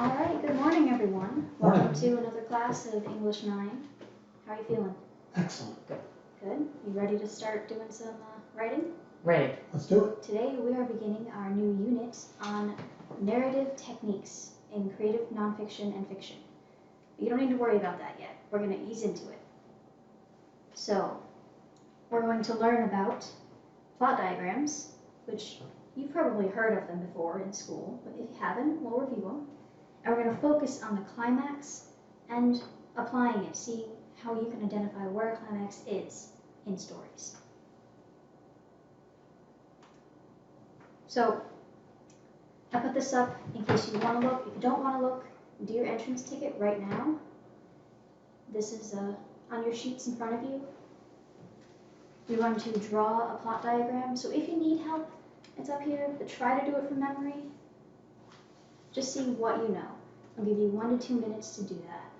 All right, good morning, everyone. Morning. Welcome to another class of English 9. How are you feeling? Excellent. Good. You ready to start doing some writing? Ready. Let's do it. Today we are beginning our new unit on narrative techniques in creative nonfiction and fiction. You don't need to worry about that yet. We're going to ease into it. So, we're going to learn about plot diagrams, which you've probably heard of them before in school, but if you haven't, we'll review them. And we're going to focus on the climax and applying it, seeing how you can identify where a climax is in stories. So, I put this up in case you want to look. If you don't want to look, do your entrance ticket right now. This is on your sheets in front of you. You're going to draw a plot diagram. So if you need help, it's up here, but try to do it from memory. Just see what you know. I'll give you 1 to 2 minutes to do that.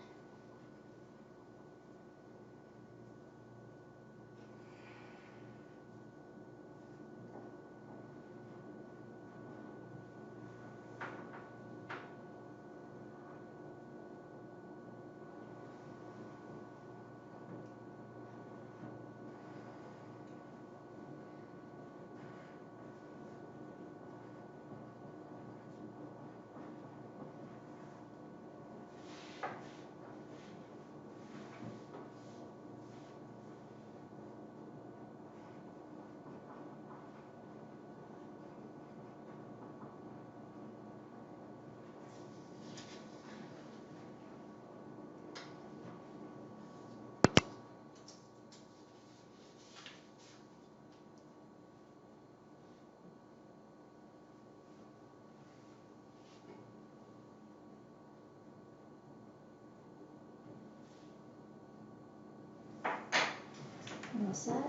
You all set?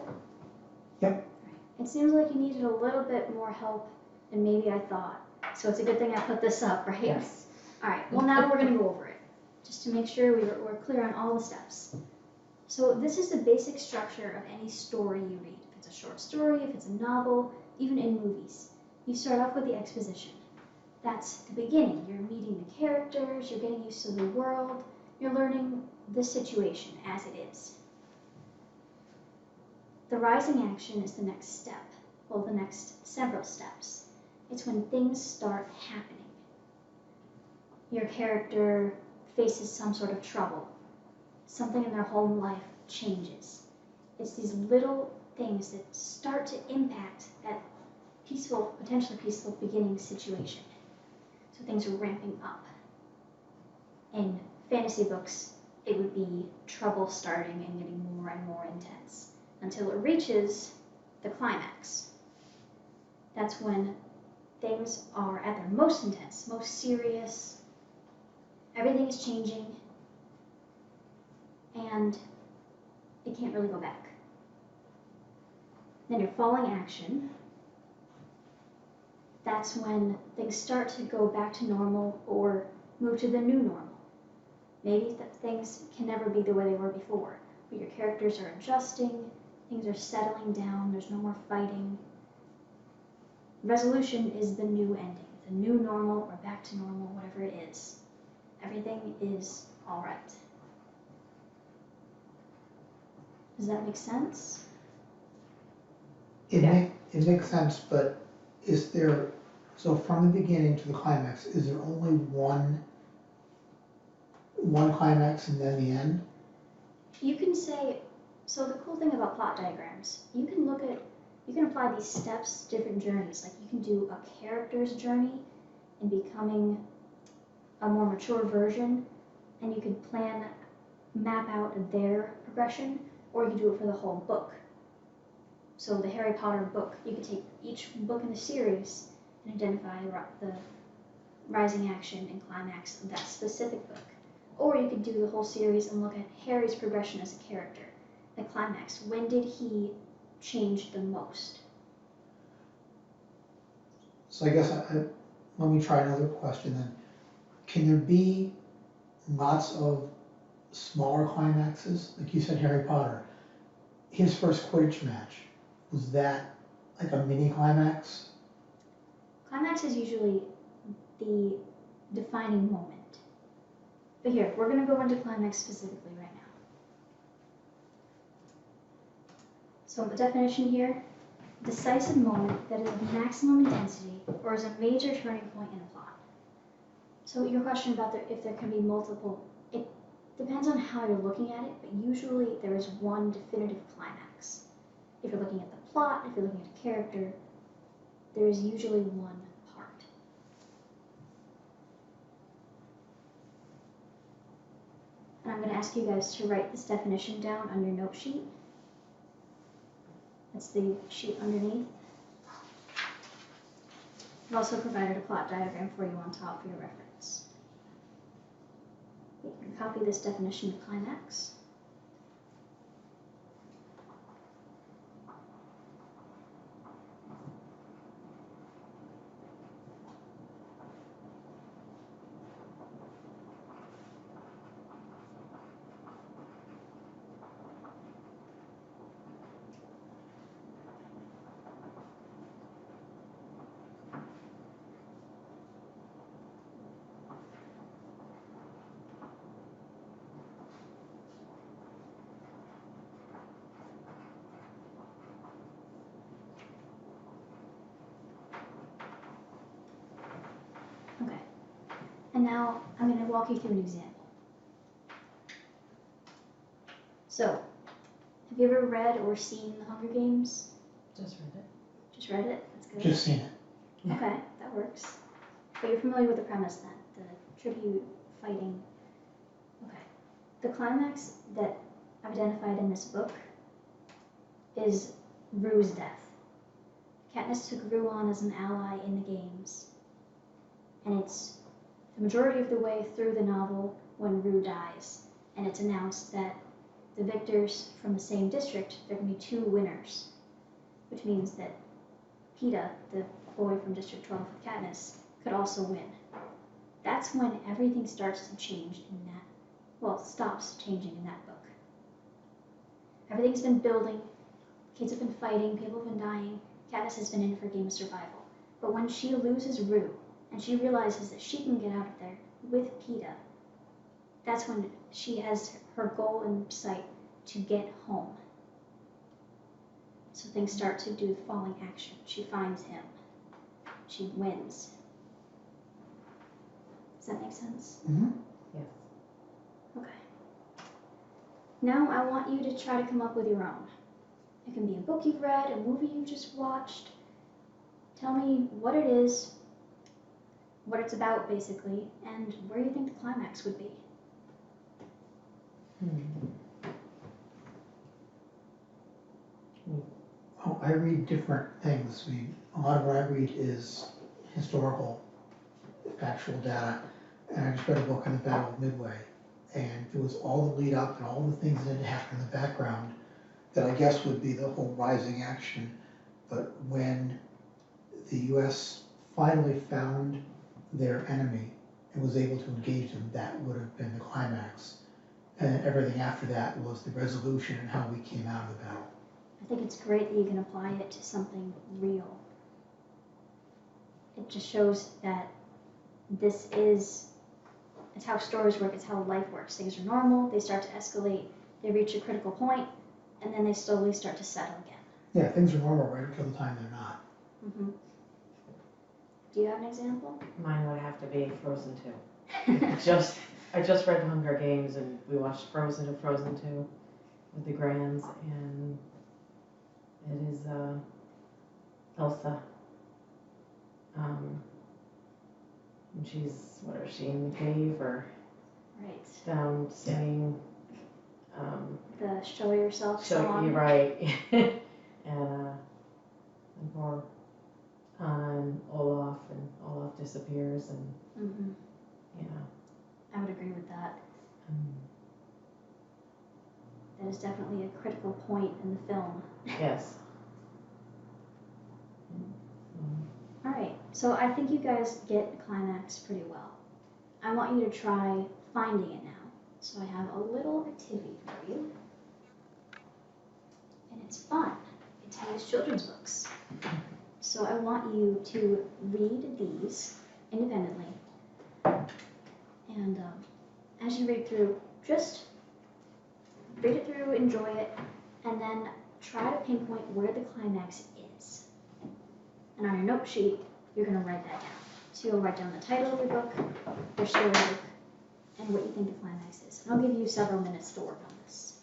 Yep. It seems like you needed a little bit more help than maybe I thought. So it's a good thing I put this up, right? Yes. All right, well now we're going to go over it, just to make sure we're clear on all the steps. So this is the basic structure of any story you read. If it's a short story, if it's a novel, even in movies. You start off with the exposition. That's the beginning. You're meeting the characters, you're getting used to the world, you're learning the situation as it is. The rising action is the next step, well, the next several steps. It's when things start happening. Your character faces some sort of trouble. Something in their home life changes. It's these little things that start to impact that peaceful, potentially peaceful beginning situation. So things are ramping up. In fantasy books, it would be trouble starting and getting more and more intense until it reaches the climax. That's when things are at their most intense, most serious. Everything is changing, and it can't really go back. Then your falling action, that's when things start to go back to normal or move to the new normal. Maybe that things can never be the way they were before, but your characters are adjusting, things are settling down, there's no more fighting. Resolution is the new ending, the new normal or back to normal, whatever it is. Everything is all right. Does that make sense? It makes sense, but is there, so from the beginning to the climax, is there only one climax and then the end? You can say, so the cool thing about plot diagrams, you can apply these steps, different journeys. Like you can do a character's journey in becoming a more mature version, and you can map out their progression, or you can do it for the whole book. So the Harry Potter book, you could take each book in the series and identify the rising action and climax of that specific book. Or you could do the whole series and look at Harry's progression as a character, the climax. When did he change the most? So I guess let me try another question then. Can there be lots of smaller climaxes? Like you said, Harry Potter. His first Quidditch match, was that like a mini climax? Climax is usually the defining moment. But here, we're going to go into climax specifically right now. So the definition here, decisive moment that is of maximum intensity or is a major turning point in a plot. So your question about if there can be multiple, it depends on how you're looking at it, but usually there is one definitive climax. If you're looking at the plot, if you're looking at a character, there is usually one part. And I'm going to ask you guys to write this definition down on your note sheet. That's the sheet underneath. I've also provided a plot diagram for you on top for your reference. You can copy this definition of climax. Okay, and now I'm going to walk you through an example. So, have you ever read or seen The Hunger Games? Just read it. Just read it? That's good. Just seen it. Okay, that works. But you're familiar with the premise then, the tribute fighting. Okay. The climax that I've identified in this book is Rue's death. Katniss took Rue on as an ally in the games. And it's the majority of the way through the novel when Rue dies. And it's announced that the victors from the same district, there can be 2 winners. Which means that Peeta, the boy from District 12 with Katniss, could also win. That's when everything starts to change in that, well, stops changing in that book. Everything's been building, kids have been fighting, people have been dying, Katniss has been in for a game of survival. But when she loses Rue, and she realizes that she can get out of there with Peeta, that's when she has her goal in sight to get home. So things start to do the falling action. She finds him. She wins. Does that make sense? Mm-hmm. Yes. Okay. Now I want you to try to come up with your own. It can be a book you've read, a movie you just watched. Tell me what it is, what it's about basically, and where you think the climax would be. Well, I read different things. I mean, a lot of what I read is historical, factual data, and I just read a book on the Battle of Midway, and it was all the lead up and all the things that had happened in the background that I guess would be the whole rising action. But when the U.S. finally found their enemy and was able to engage them, that would have been the climax. And everything after that was the resolution and how we came out of the battle. I think it's great that you can apply it to something real. It just shows that it's how stories work, it's how life works. Things are normal, they start to escalate, they reach a critical point, and then they slowly start to settle again. Yeah, things are normal right until the time they're not. Mm-hmm. Do you have an example? Mine would have to be Frozen 2. I just read The Hunger Games and we watched Frozen and Frozen 2 with the Grands, and it is Elsa. And she's, what is she, in the cave or Right. down singing? The Show Yourself So song. you're right. and poor Anna and Olaf disappears, and Mm-hmm. yeah. I would agree with that. That is definitely a critical point in the film. Yes. All right, so I think you guys get the climax pretty well. I want you to try finding it now. So I have a little activity for you. And it's fun. It's used children's books. So I want you to read these independently. And as as you read through, just read it through, enjoy it, and then try to pinpoint where the climax is. And on your note sheet, you're going to write that down. So you'll write down the title of your book, your story book, and what you think the climax is. And I'll give you several minutes to work on this.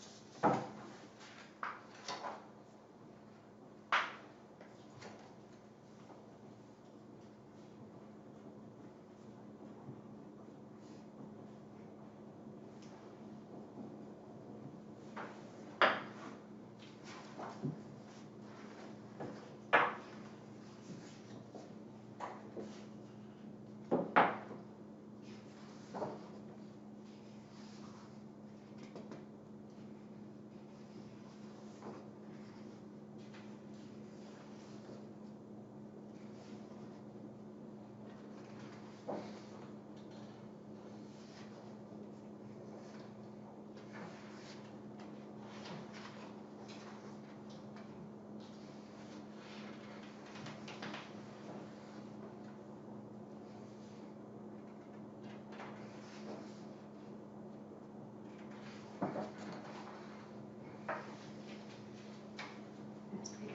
That's pretty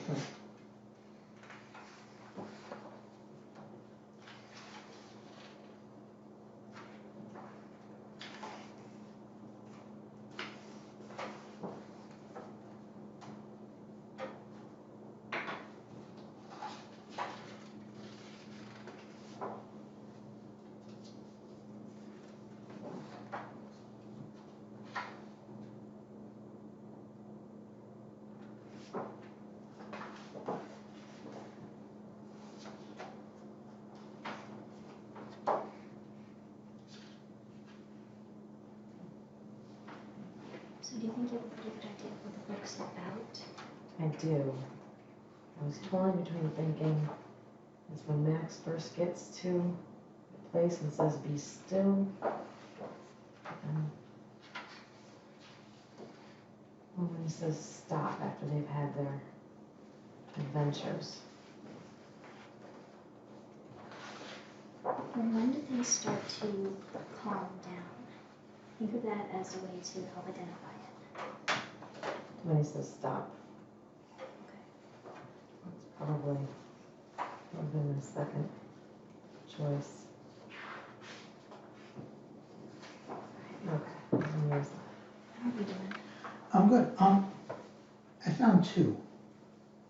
good. So do you think you have a pretty good idea of what the book's about? I do. I was torn between thinking it's when Max first gets to the place and says, "Be still." Or when he says stop after they've had their adventures. And when do things start to calm down? Think of that as a way to help identify it. When he says stop. It's probably would have been my second choice. Okay. And here's How are we doing? I'm good. I found two.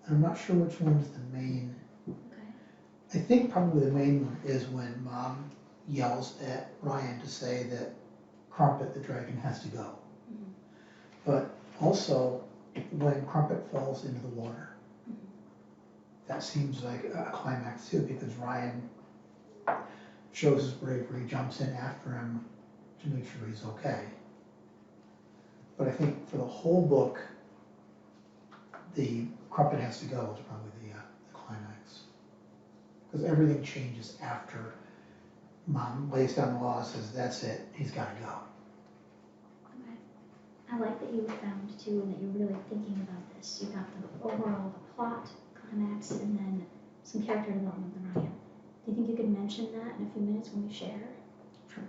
I'm not sure which one's the main. Okay. I think probably the main one is when Mom yells at Ryan to say that Crumpet the dragon has to go. Mhm. But also when Crumpet falls into the water. Mhm. That seems like a climax too, because Ryan shows his bravery, jumps in after him to make sure he's okay. But I think for the whole book, the Crumpet has to go is probably the climax. Because everything changes after Mom lays down the law and says, that's it, he's gotta go. Okay. I like that you found too, and that you're really thinking about this. You got the overall plot, climax, and then some character development with Ryan. Do you think you could mention that in a few minutes when we share? Sure.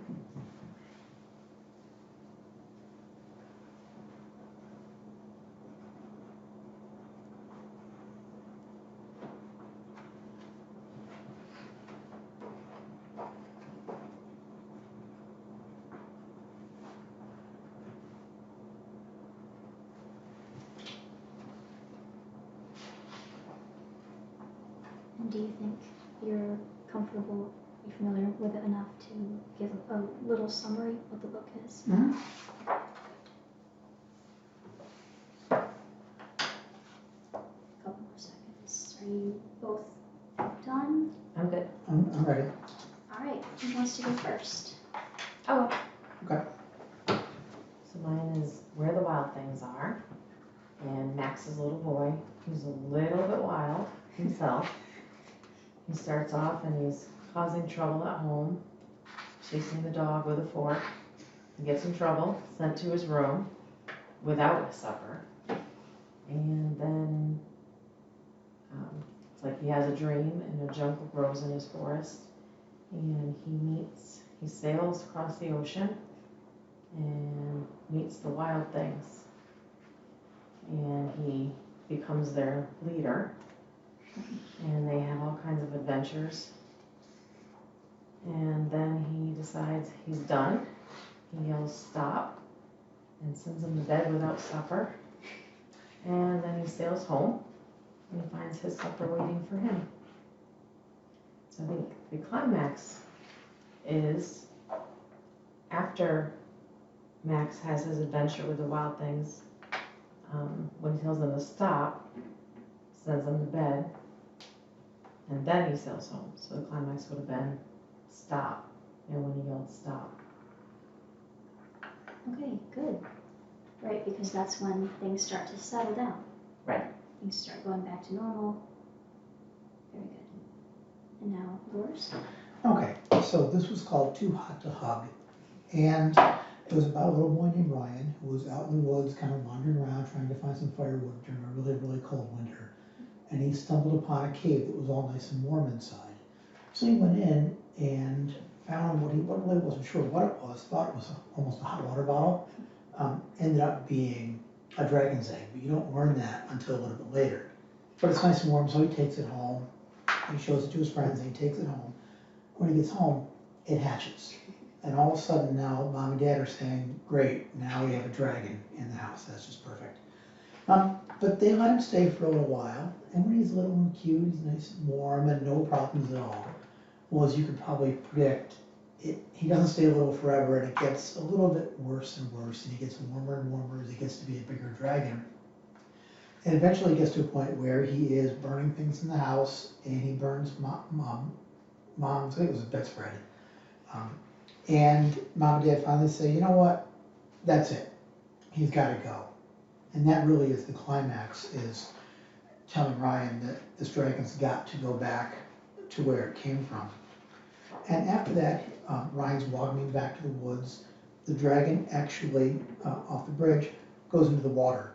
And do you think you're comfortable, you're familiar with it enough to give a little summary of what the book is? Mm-hmm. Couple more seconds. Are you both done? I'm good. I'm ready. All right. Who wants to go first? Oh. Okay. So mine is Where the Wild Things Are. And Max is a little boy who's a little bit wild himself. He starts off and he's causing trouble at home, chasing the dog with a fork. He gets in trouble, sent to his room without a supper. And then it's like he has a dream and a jungle grows in his forest. And he he sails across the ocean and meets the wild things. And he becomes their leader. And they have all kinds of adventures. And then he decides he's done. He yells stop and sends them to bed without supper. And then he sails home and he finds his supper waiting for him. So I think the climax is after Max has his adventure with the wild things, when he tells them to stop, sends them to bed, and then he sails home. So the climax would have been stop, and when he yelled stop. Okay, good. Right, because that's when things start to settle down. Right. Things start going back to normal. Very good. And now, yours? Okay, so this was called Too Hot to Hug. And it was about a little boy named Ryan who was out in the woods kind of wandering around trying to find some firewood during a really, really cold winter. And he stumbled upon a cave that was all nice and warm inside. So he went in and found what he really wasn't sure what it was, thought it was almost a hot water bottle. Ended up being a dragon's egg, but you don't learn that until a little bit later. But it's nice and warm, so he takes it home. He shows it to his friends and he takes it home. When he gets home, it hatches. And all of a sudden now, mom and dad are saying, great, now we have a dragon in the house. That's just perfect. But they let him stay for a little while. And when he's little and cute, he's nice and warm and no problems at all. Well, as you could probably predict, he doesn't stay little forever, and it gets a little bit worse and worse, and he gets warmer and warmer as he gets to be a bigger dragon. And eventually gets to a point where he is burning things in the house, and he burns mom's, I think it was a bedspread. And mom and dad finally say, you know what, that's it, he's got to go. And that really is the climax, is telling Ryan that this dragon's got to go back to where it came from. And after that, Ryan's walking back to the woods. The dragon actually, off the bridge, goes into the water.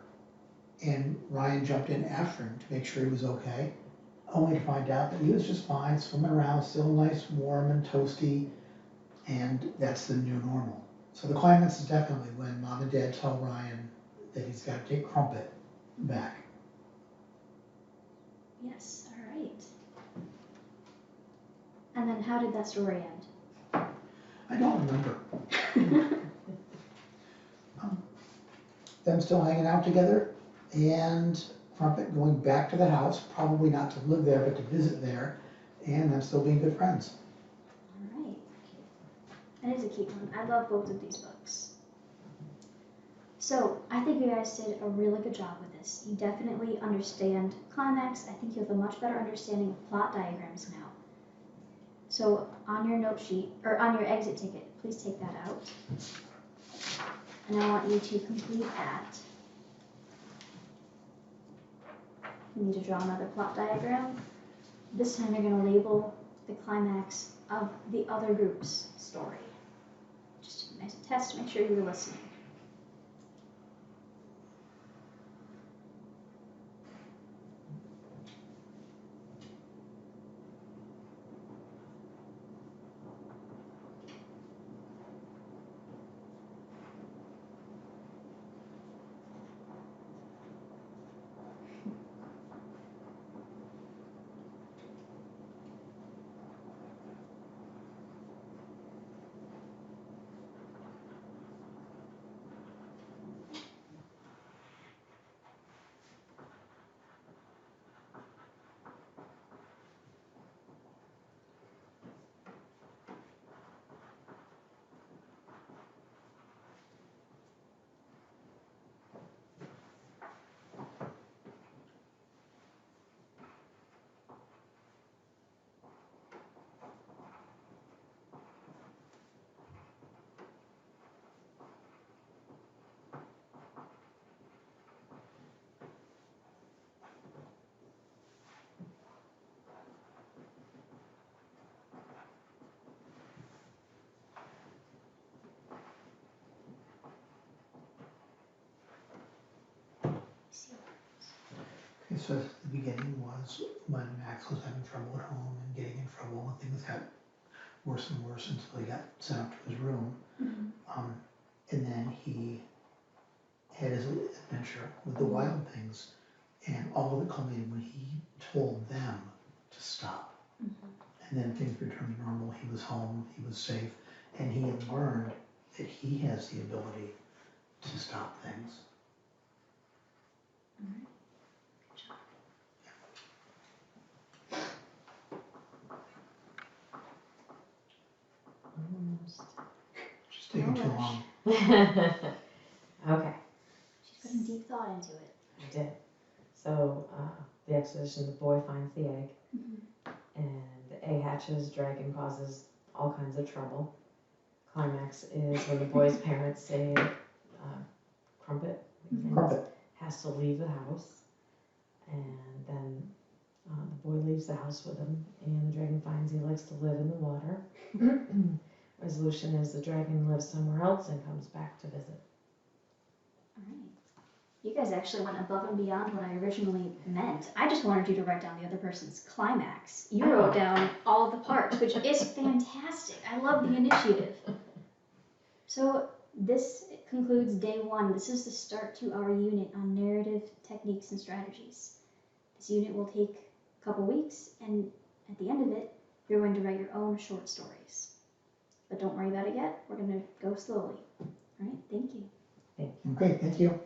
And Ryan jumped in after him to make sure he was okay, only to find out that he was just fine, swimming around, still nice, warm, and toasty, and that's the new normal. So the climax is definitely when mom and dad tell Ryan that he's got to take Crumpet back. Yes, all right. And then how did that story end? I don't remember. Them still hanging out together, and Crumpet going back to the house, probably not to live there, but to visit there, and them still being good friends. All right. That is a cute one. I love both of these books. So I think you guys did a really good job with this. You definitely understand Climax. I think you have a much better understanding of plot diagrams now. So on your note sheet, or on your exit ticket, please take that out. And I want you to complete that. You need to draw another plot diagram. This time you're going to label the climax of the other group's story. Just as a test to make sure you were listening. Okay, so the beginning was when Max was having trouble at home and getting in trouble, and things got worse and worse until he got sent up to his room. And then he had his adventure with the wild things, and all of it culminated when he told them to stop. And then things returned to normal. He was home, he was safe, and he had learned that he has the ability to stop things. Just taking too long. Okay. She's putting deep thought into it. I did. So, the expedition, the boy finds the egg, and the egg hatches, dragon causes all kinds of trouble. Climax is when the boy's parents say, Crumpet, has to leave the house, and then the boy leaves the house with him, and the dragon finds he likes to live in the water. Resolution is the dragon lives somewhere else and comes back to visit. Alright. You guys actually went above and beyond what I originally meant. I just wanted you to write down the other person's climax. You wrote down all the parts, which is fantastic. I love the initiative. So this concludes day 1. This is the start to our unit on narrative techniques and strategies. This unit will take a couple weeks, and at the end of it, you're going to write your own short stories. But don't worry about it yet. We're going to go slowly. All right, thank you. Okay, thank you.